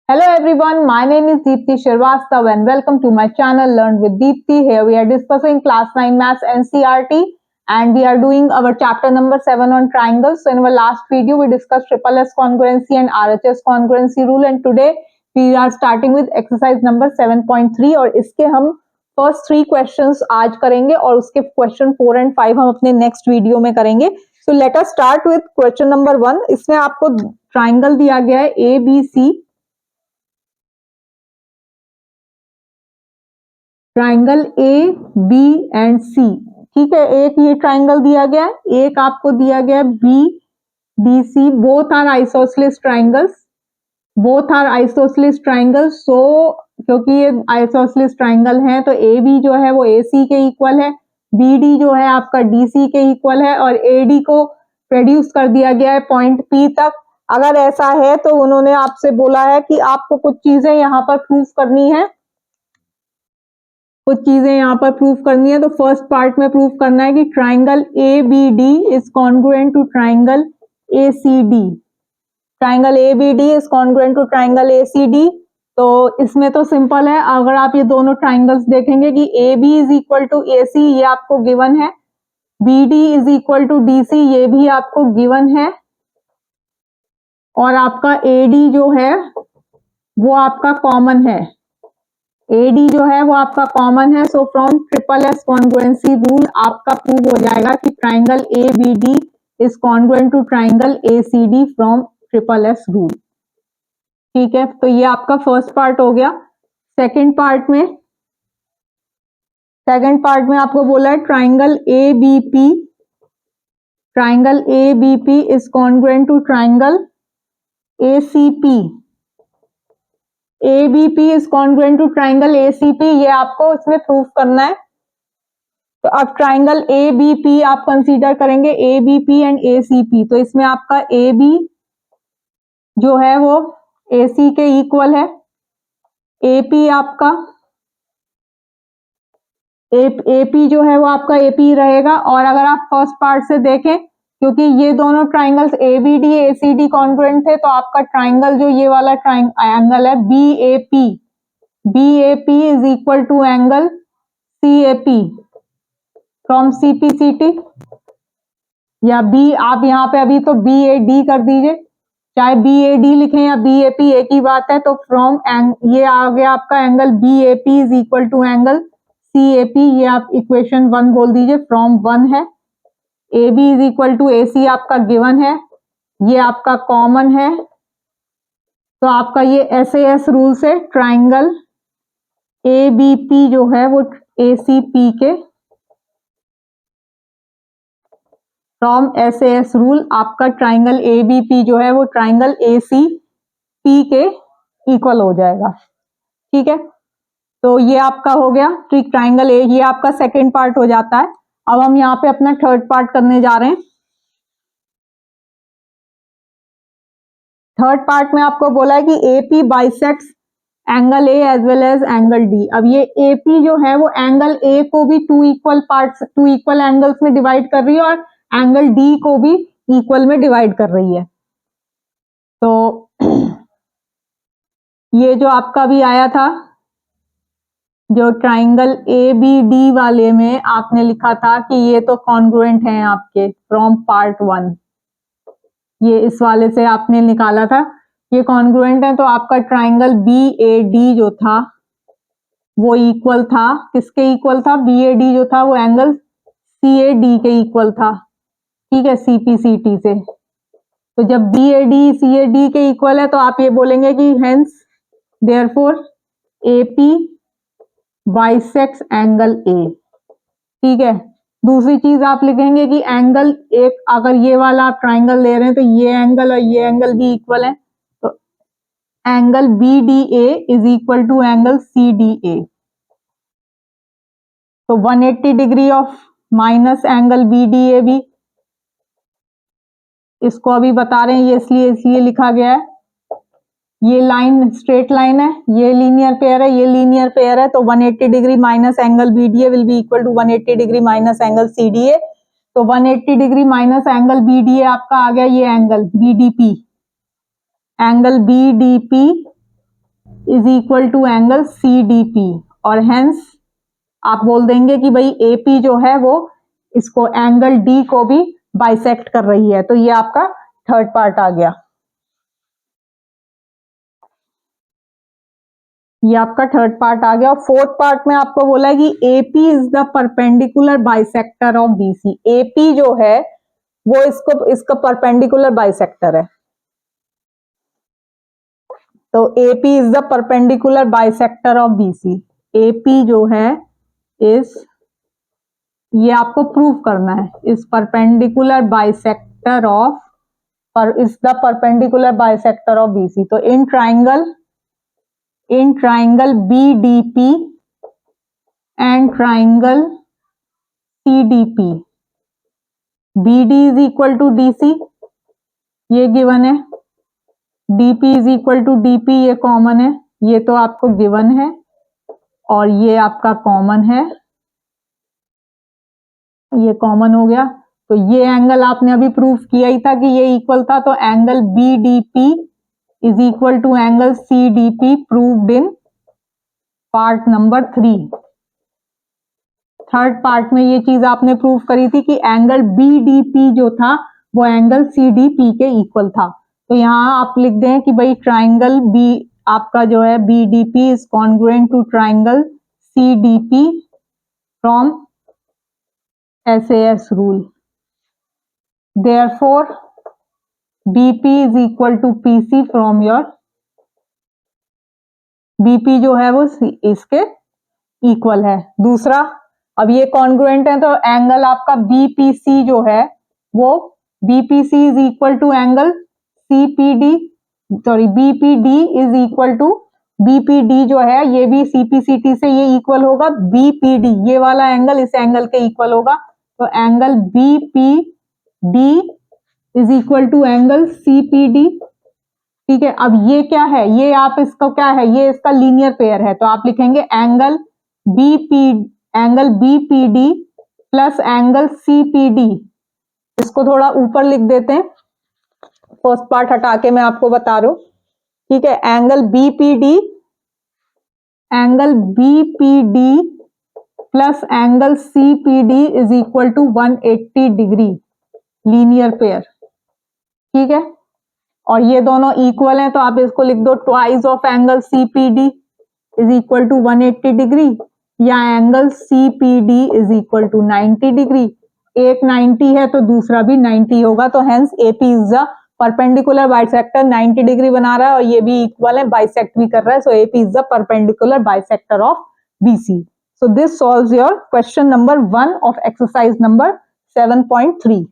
Hello everyone, my name is Deepti Shrivastava and welcome to my channel Learn with Deepti. Here we are discussing class 9 maths NCERT and we are doing our chapter number 7 on triangles. So in our last video we discussed triple S congruency and RHS congruency rule and today we are starting with exercise number 7.3 और इसके हम first 3 questions आज करेंगे और उसके question 4 and 5 हम अपने next video में करेंगे. So let us start with question number 1. इसमें आपको ट्राइंगल दिया गया है ABC, triangle A B and C. ठीक है, एक ये ट्राइंगल दिया गया है, एक आपको दिया गया है B D C. Both are isosceles triangles, both are isosceles triangles. So क्योंकि ये आइसोसेलेस ट्राइंगल हैं तो ए बी जो है वो ए सी के इक्वल है, बी डी जो है आपका डी सी के इक्वल है और ए डी को प्रोड्यूस कर दिया गया है पॉइंट पी तक. अगर ऐसा है तो उन्होंने आपसे बोला है कि आपको कुछ चीजें यहाँ पर प्रूफ करनी है, कुछ चीजें यहाँ पर प्रूफ करनी है. तो फर्स्ट पार्ट में प्रूफ करना है कि triangle A B D is congruent to triangle A C D. Triangle A B D is congruent to triangle A C D. तो इसमें तो सिंपल है, अगर आप ये दोनों ट्राइंगल्स देखेंगे कि A B is equal to A C ये आपको गिवन है, B D is equal to D C ये भी आपको गिवन है और आपका ए डी जो है वो आपका कॉमन है, AD जो है वो आपका कॉमन है. So from triple S congruency rule आपका प्रूव हो जाएगा कि triangle ABD is congruent to triangle ACD from triple S rule. ठीक है, तो ये आपका फर्स्ट पार्ट हो गया. सेकंड पार्ट में आपको बोला है triangle ABP, triangle ABP is congruent to triangle ACP. ABP is congruent to triangle ACP, ये आपको इसमें प्रूफ करना है. तो अब ट्राइंगल ABP आप कंसीडर करेंगे, ABP एंड ACP. तो इसमें आपका AB जो है वो AC के इक्वल है, AP आपका AP जो है वो आपका AP रहेगा. और अगर आप फर्स्ट पार्ट से देखें, क्योंकि ये दोनों ट्राइंगल्स ABD ACD कॉन्ग्रुएंट थे तो आपका ट्राइंगल जो ये वाला एंगल है BAP is equal to angle CAP from CPCT या B. आप यहाँ पे अभी तो BAD कर दीजिए, चाहे BAD लिखें या BAP एक ही बात है. तो फ्रॉम ये आ गया आपका angle BAP is equal to angle CAP, ये आप इक्वेशन 1 बोल दीजिए, फ्रॉम 1 है. AB is equal to AC आपका गिवन है, ये आपका कॉमन है. तो आपका ये SAS रूल से ट्राइंगल ABP जो है वो ACP के फ्रॉम SAS रूल आपका ट्राइंगल ABP जो है वो ट्राइंगल ACP के इक्वल हो जाएगा. ठीक है, तो ये आपका हो गया ट्राइंगल A, ये आपका सेकेंड पार्ट हो जाता है. अब हम यहाँ पे अपना थर्ड पार्ट करने जा रहे हैं. थर्ड पार्ट में आपको बोला है कि AP bisects angle A as well as angle D. अब ये AP जो है वो एंगल A को भी टू इक्वल एंगल्स में डिवाइड कर रही है और एंगल D को भी इक्वल में डिवाइड कर रही है. तो ये जो आपका भी आया था, जो ट्राइंगल ABD वाले में आपने लिखा था कि ये तो कॉन्ग्रुएंट हैं आपके फ्रॉम पार्ट 1, ये इस वाले से आपने निकाला था, ये कॉन्ग्रुएंट है. तो आपका ट्राइंगल BAD जो था वो इक्वल था, किसके इक्वल था? BAD जो था वो एंगल CAD के इक्वल था. ठीक है, CPCT से. तो जब BAD CAD के इक्वल है तो आप ये बोलेंगे कि hence therefore AP bisects angle A. ठीक है, दूसरी चीज आप लिखेंगे कि एंगल एक, अगर ये वाला आप ट्राइंगल ले रहे हैं तो ये एंगल और ये एंगल भी इक्वल है, तो angle BDA is equal to angle CDA. तो 180 degree of minus angle BDA भी, इसको अभी बता रहे हैं, ये इसलिए लिखा गया है. ये लाइन स्ट्रेट लाइन है, ये लीनियर पेयर है, ये लीनियर पेयर है. तो 180 degree minus angle BDA will be equal to 180 degree minus angle CDA. तो 180 डिग्री माइनस एंगल BDA आपका आ गया ये angle BDP. Angle BDP is equal to angle CDP, और हेंस आप बोल देंगे कि भाई AP जो है वो इसको एंगल D को भी बाइसेक्ट कर रही है। तो ये आपका थर्ड पार्ट आ गया, ये आपका थर्ड पार्ट आ गया। और फोर्थ पार्ट में आपको बोला है कि AP is the perpendicular bisector of BC। AP जो है वो इसका परपेंडिकुलर बाइसेक्टर है। तो AP is the perpendicular bisector of BC। AP जो है इस, ये आपको प्रूव करना है, इस परपेंडिकुलर बाइसेक्टर ऑफ, पर is the perpendicular bisector of BC। तो in triangle BDP and triangle CDP, BD is equal to DC, ये गिवन है, DP is equal to DP, ये कॉमन है, ये तो आपको गिवन है, और ये आपका कॉमन है, ये कॉमन हो गया। तो ये एंगल आपने अभी प्रूफ किया ही था कि ये इक्वल था। तो angle BDP is equal to angle CDP proved in part number 3। Third part में ये चीज आपने प्रूव करी थी कि एंगल BDP जो था वो एंगल CDP के इक्वल था। तो यहां आप लिख दें कि भाई ट्राइंगल B आपका जो है BDP is congruent to triangle CDP from SAS rule. Therefore, BP is equal to PC from your, BP जो है वो इसके इक्वल है। दूसरा, अब ये कॉन्ग्रुएंट है तो एंगल आपका BPC जो है वो BPC is equal to angle CPD, sorry BPD is equal to, BPD जो है ये भी CPCT से ये इक्वल होगा, BPD ये वाला एंगल इस एंगल के इक्वल होगा। तो angle BPD is equal to angle CPD। ठीक है, अब ये क्या है, ये आप इसको क्या है, ये इसका लीनियर पेयर है। तो आप लिखेंगे angle BPD plus angle CPD, इसको थोड़ा ऊपर लिख देते हैं, फर्स्ट पार्ट हटा के मैं आपको बता रहा हूं। ठीक है, angle BPD plus angle CPD is equal to 180 degree, linear pair. ठीक है, और ये दोनों इक्वल हैं तो आप इसको लिख दो twice of angle CPD is equal to 180 degree, या angle CPD is equal to 90 degree. एक 90 है तो दूसरा भी 90 होगा। तो hence AP is the perpendicular bisector, 90 degree बना रहा है और ये भी इक्वल है, बाइसेक्ट भी कर रहा है। सो AP is the perpendicular bisector of BC। So this solves your question number 1 of exercise number 7.3।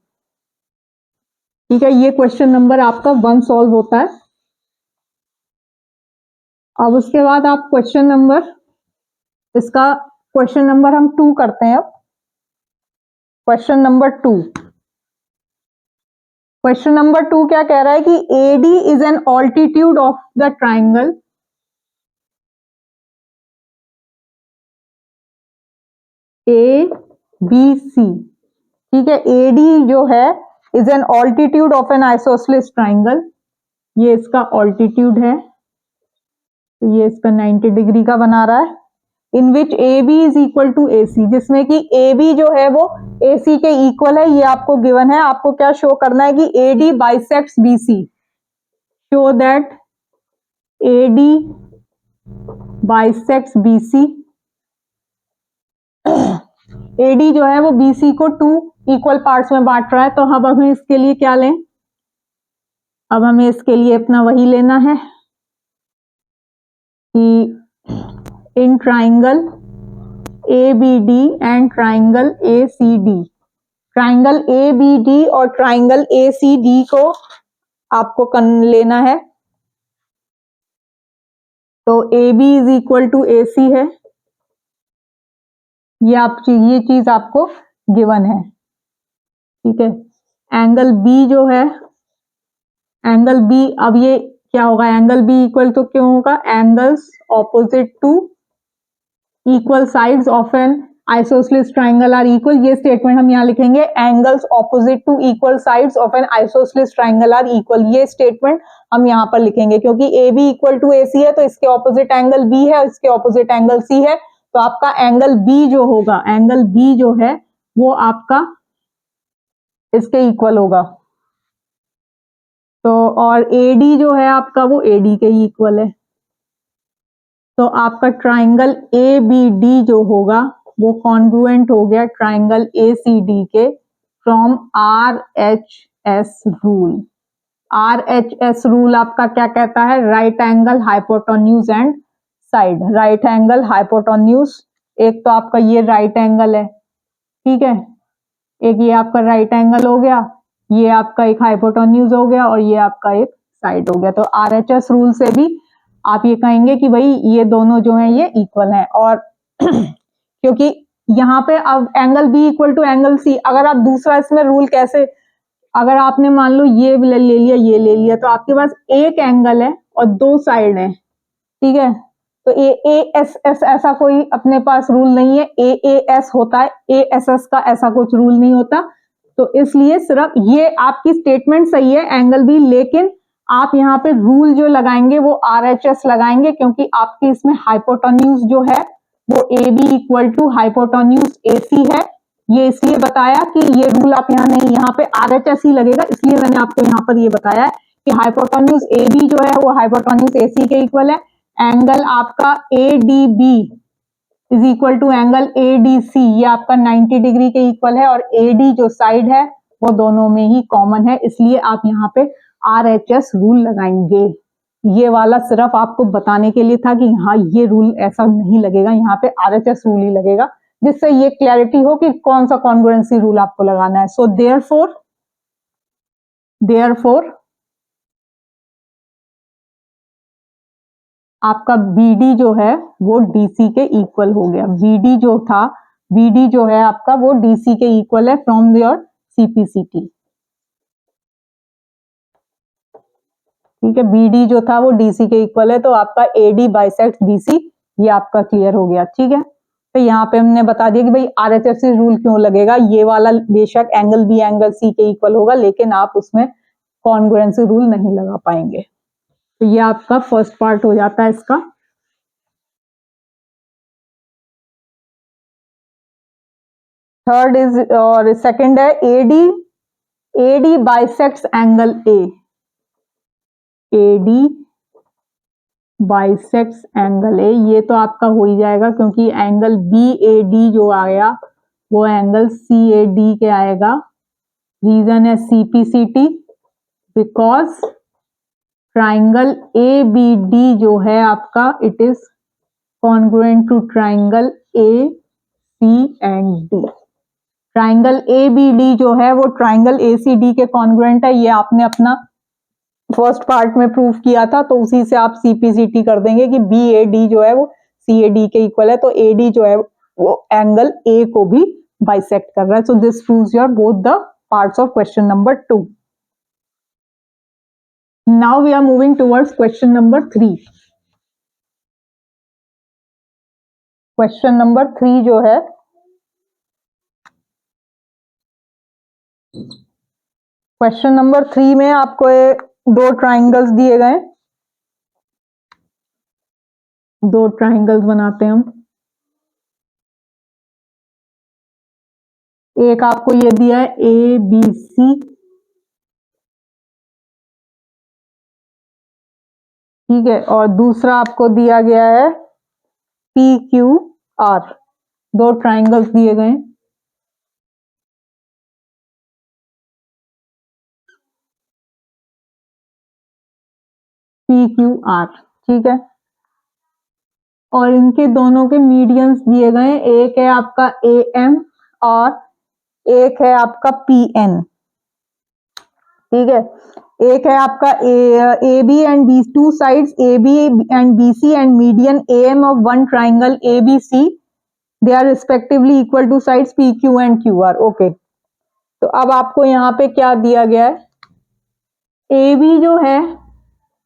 ठीक है, ये क्वेश्चन नंबर आपका 1 सॉल्व होता है। अब उसके बाद आप क्वेश्चन नंबर, इसका क्वेश्चन नंबर हम 2 करते हैं। अब क्वेश्चन नंबर 2, क्वेश्चन नंबर 2 क्या कह रहा है कि AD is an altitude of the triangle ABC। ठीक है, AD जो है is an altitude of an isosceles triangle, ये इसका ऑल्टीट्यूड है, तो ये इसका 90 डिग्री का बना रहा है। In which AB is equal to AC, जिसमें कि AB जो है वो AC के इक्वल है, ये आपको गिवन है। आपको क्या शो करना है कि AD bisects BC, show that AD bisects BC। AD जो है वो BC को 2 इक्वल पार्ट्स में बांट रहा है। तो अब हमें इसके लिए क्या लें, अब हमें इसके लिए अपना वही लेना है कि in triangle ABD and triangle ACD, triangle ABD और ट्राइंगल ACD को आपको लेना है। तो AB is equal to AC है, ये चीज आपको गिवन है। ठीक है, एंगल B जो है, एंगल B, अब ये क्या होगा, एंगल B इक्वल तो क्यों होगा, angles opposite to equal sides of an isosceles triangle are equal, ये स्टेटमेंट हम यहाँ लिखेंगे, angles opposite to equal sides of an isosceles triangle are equal, ये स्टेटमेंट हम यहाँ पर लिखेंगे क्योंकि A B equal to A C है तो इसके ऑपोजिट एंगल बी है और इसके ऑपोजिट एंगल सी है, तो आपका एंगल बी जो होगा, एंगल बी जो है वो आपका इसके इक्वल होगा। तो और एडी जो है आपका वो एडी के इक्वल है, तो आपका ट्राइंगल ए बी डी जो होगा वो कॉन्ग्रुएंट हो गया ट्राइंगल ए सी डी के from R H S rule. R H S rule आपका क्या कहता है, right angle hypotenuse and side, right angle hypotenuse, एक तो आपका ये राइट एंगल है, ठीक है, एक ये आपका राइट एंगल हो गया, ये आपका एक हाइपोटेन्यूज हो गया और ये आपका एक साइड हो गया। तो आरएचएस रूल से भी आप ये कहेंगे कि भाई ये दोनों जो हैं ये इक्वल हैं। और क्योंकि यहाँ पे अब angle B equal to angle C, अगर आप दूसरा इसमें रूल कैसे, अगर आपने मान लो ये ले लिया ये ले लिया, तो आपके पास एक एंगल है और दो साइड है, ठीक है, तो ए एस एस ऐसा कोई अपने पास रूल नहीं है, ए एस होता है, ए एस एस का ऐसा कुछ रूल नहीं होता, तो इसलिए सिर्फ ये आपकी स्टेटमेंट सही है एंगल बी, लेकिन आप यहाँ पे रूल जो लगाएंगे वो आर एच एस लगाएंगे क्योंकि आपकी इसमें हाइपोटेन्यूज जो है वो A B equal to hypotenuse A C है। ये इसलिए बताया कि ये रूल आप यहाँ नहीं, यहाँ पे आर एच एस ही लगेगा, इसलिए मैंने आपको यहाँ पर ये बताया है कि हाइपोटेन्यूज ए बी जो है वो हाइपोटेन्यूज ए सी के इक्वल है, एंगल आपका A D B is equal to angle A D C, ये आपका 90 डिग्री के इक्वल है, और ए डी जो साइड है वो दोनों में ही कॉमन है, इसलिए आप यहाँ पे आर एच एस रूल लगाएंगे। ये वाला सिर्फ आपको बताने के लिए था कि हाँ ये रूल ऐसा नहीं लगेगा, यहाँ पे आर एच एस रूल ही लगेगा, जिससे ये क्लैरिटी हो कि कौन सा कॉन्ग्रुएंसी रूल आपको लगाना है। सो देयरफॉर आपका BD जो है वो DC के इक्वल हो गया, BD जो था, BD जो है आपका वो DC के इक्वल है फ्रॉम योर CPCT, ठीक है, BD जो था वो DC के इक्वल है, तो आपका AD बाइसेक्ट BC, ये आपका क्लियर हो गया, ठीक है। तो यहाँ पे हमने बता दिया कि भाई RHS रूल क्यों लगेगा, ये वाला बेशक एंगल B एंगल C के इक्वल होगा लेकिन आप उसमें कॉन्ग्रुएंसी रूल नहीं लगा पाएंगे। तो ये आपका फर्स्ट पार्ट हो जाता है इसका। थर्ड इज और सेकंड है AD bisects angle AD bisects angle A, ये तो आपका हो ही जाएगा क्योंकि एंगल BAD जो आया वो एंगल CAD के आएगा, रीजन है CPCT, बिकॉज ट्राइंगल ABD जो है आपका it is congruent to triangle AC and D। Triangle ABD जो है वो ट्राइंगल ACD के कॉन्ग्रुएंट है, ये आपने अपना फर्स्ट पार्ट में प्रूव किया था, तो उसी से आप CPCT कर देंगे कि BAD जो है वो CAD के इक्वल है, तो AD जो है वो एंगल A को भी बाइसेक्ट कर रहा है। So this proves your both the parts of question number 2। Now we are moving towards question number 3। Question number 3 जो है, क्वेश्चन नंबर 3 में आपको दो ट्राइंगल्स दिए गए, दो ट्राइंगल्स बनाते हैं हम। एक आपको ये दिया है ABC, ठीक है, और दूसरा आपको दिया गया है PQR, दो ट्राइंगल्स दिए गए। PQR, ठीक है, और इनके दोनों के मीडियंस दिए गए, एक है आपका AM और एक है आपका PN, ठीक है, एक है आपका AB and B, two sides AB and BC and median AM of one triangle ABC, they are respectively equal to sides PQ and QR। Okay, तो अब आपको यहाँ पे क्या दिया गया है, AB जो है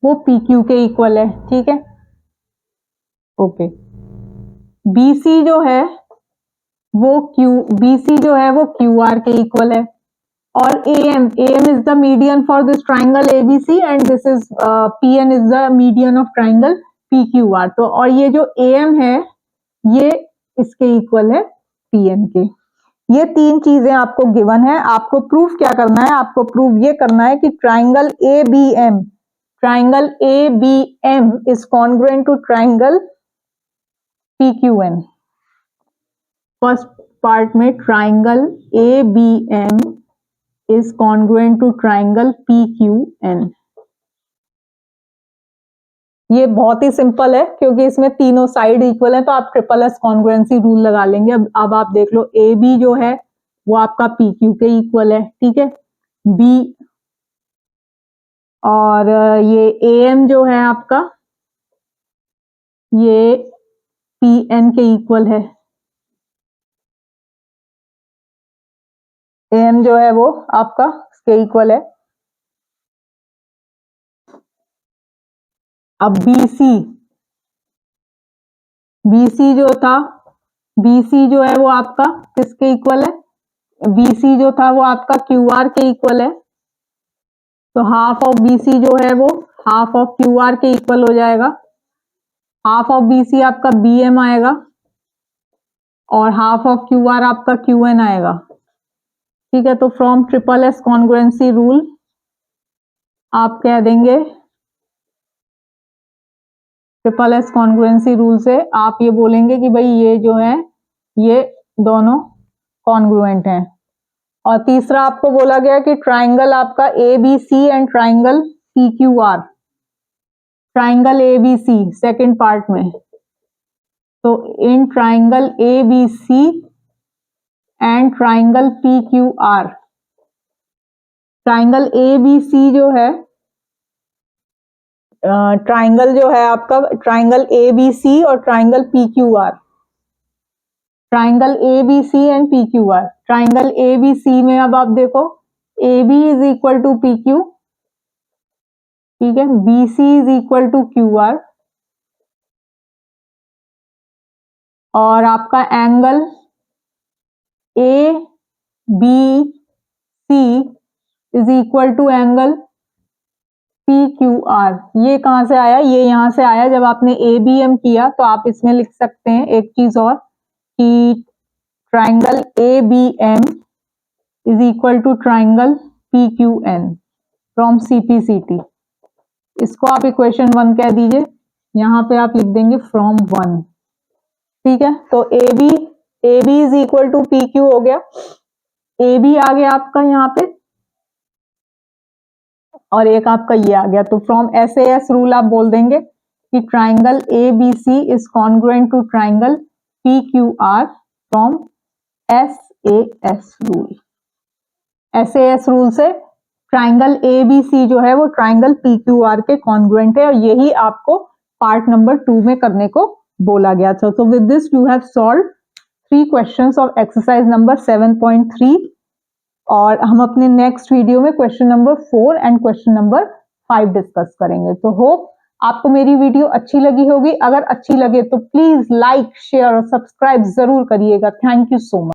वो PQ के इक्वल है, ठीक है, ओके, BC जो है वो BC जो है वो QR के इक्वल है, और AM is the median for this triangle ABC and this is PN is the median of triangle PQR। तो और ये जो AM है ये इसके इक्वल है PN के। ये तीन चीजें आपको गिवन है। आपको प्रूफ क्या करना है? आपको प्रूफ ये करना है कि triangle ABM is congruent to triangle PQN। First part में triangle ABM is congruent to triangle PQN। ये बहुत ही सिंपल है क्योंकि इसमें तीनों साइड इक्वल है, तो आप SSS कॉन्ग्रुएंसी रूल लगा लेंगे। अब आप देख लो AB जो है वो आपका PQ के इक्वल है, ठीक है, B और ये AM जो है आपका ये PN के इक्वल है। AM जो है वो आपका इसके इक्वल है। अब BC जो था, BC जो है वो आपका किसके इक्वल है? BC जो था वो आपका QR के इक्वल है। तो हाफ ऑफ BC जो है वो हाफ ऑफ QR के इक्वल हो जाएगा। हाफ ऑफ BC आपका BM आएगा और हाफ ऑफ QR आपका QN आएगा, ठीक है। तो फ्रॉम SSS कॉन्ग्रुएंसी रूल आप कह देंगे, SSS कॉन्ग्रुएंसी रूल से आप ये बोलेंगे कि भाई ये जो है ये दोनों कॉन्ग्रुएंट हैं। और तीसरा आपको बोला गया कि ट्राइंगल आपका ABC and triangle PQR, triangle ABC second part में, तो in triangle ABC and triangle PQR, triangle ABC जो है ट्राइंगल जो है आपका ट्राइंगल ABC और triangle PQR, triangle ABC and PQR। Triangle ABC में अब आप देखो AB is equal to PQ, ठीक है, BC is equal to QR और आपका angle ABC is equal to angle PQR। ये कहां से आया? ये यहां से आया जब आपने ABM किया। तो आप इसमें लिख सकते हैं एक चीज और कि triangle ABM is equal to triangle PQN from CPCT। इसको आप इक्वेशन 1 कह दीजिए, यहां पे आप लिख देंगे फ्रॉम 1, ठीक है। तो AB is equal to PQ हो गया, AB आ गया आपका यहाँ पे और एक आपका ये आ गया। तो फ्रॉम SAS रूल आप बोल देंगे कि triangle ABC is congruent to triangle PQR from SAS rule. SAS rule से ट्राइंगल ABC जो है वो ट्राइंगल PQR के कॉन्ग्रुएंट है और यही आपको पार्ट नंबर 2 में करने को बोला गया था। So with this you have solve 3 questions of exercise number 7.3 और हम अपने नेक्स्ट वीडियो में question number 4 and question number 5 discuss करेंगे। तो होप आपको मेरी वीडियो अच्छी लगी होगी। अगर अच्छी लगे तो प्लीज लाइक, शेयर और सब्सक्राइब जरूर करिएगा। Thank you so much.